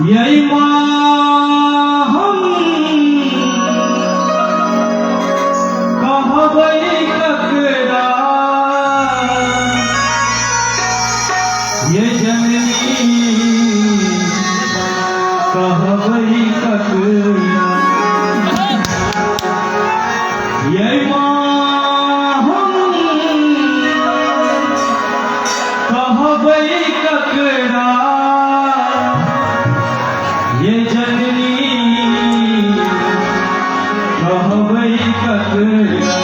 यही माँ हम कहबै ककरा ये जननी कहबै ककरा यही माँ हम कहबै ककरा ये जननी कहबै ककरा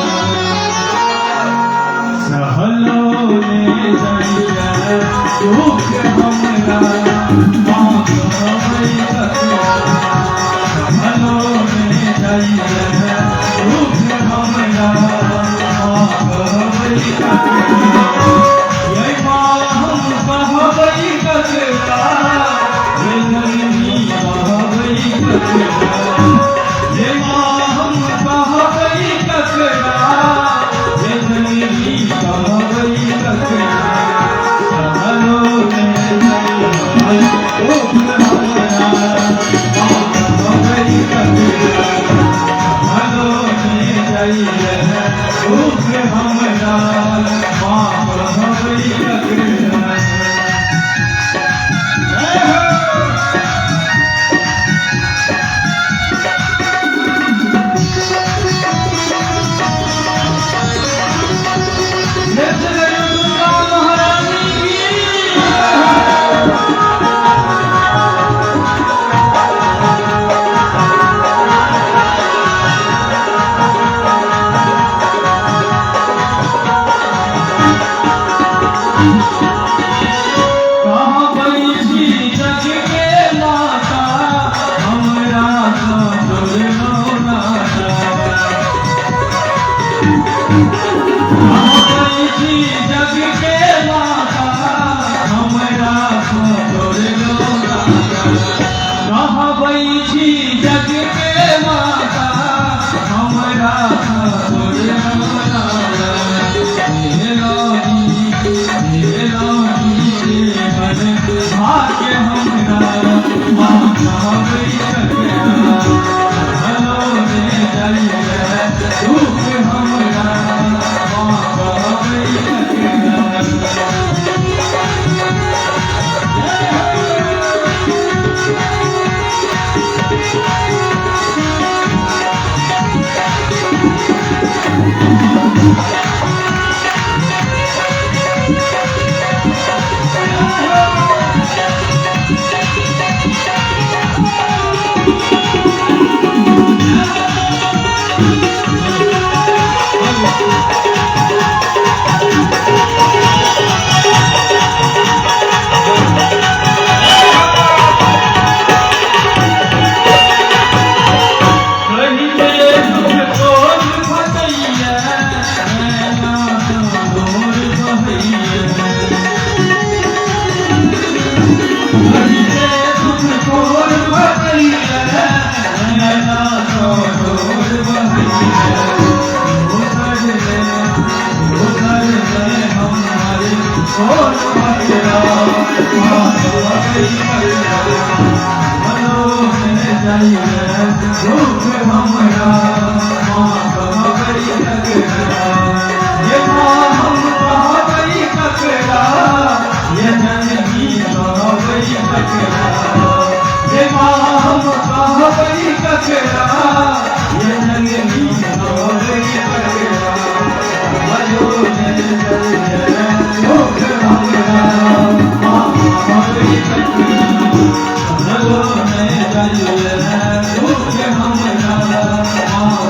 सहलो ने जइया दुख हमरा माँ कहबै ककरा सहलो ने जइया दुख हमरा माँ कहबै ककरा ये माँ हम कहबै ककरा ये जननी कहबै ककरा ये माँ हम कहबै ककरा ये जननी कहबै ककरा सहलो ने जइया दुख हमरा माँ कहबै ककरा सहलो ने जइया दुख हमरा माँ कहबै ककरा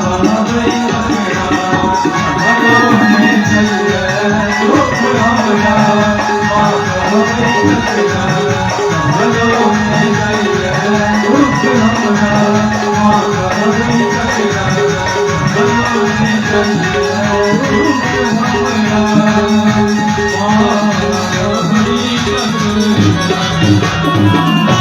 Thank you.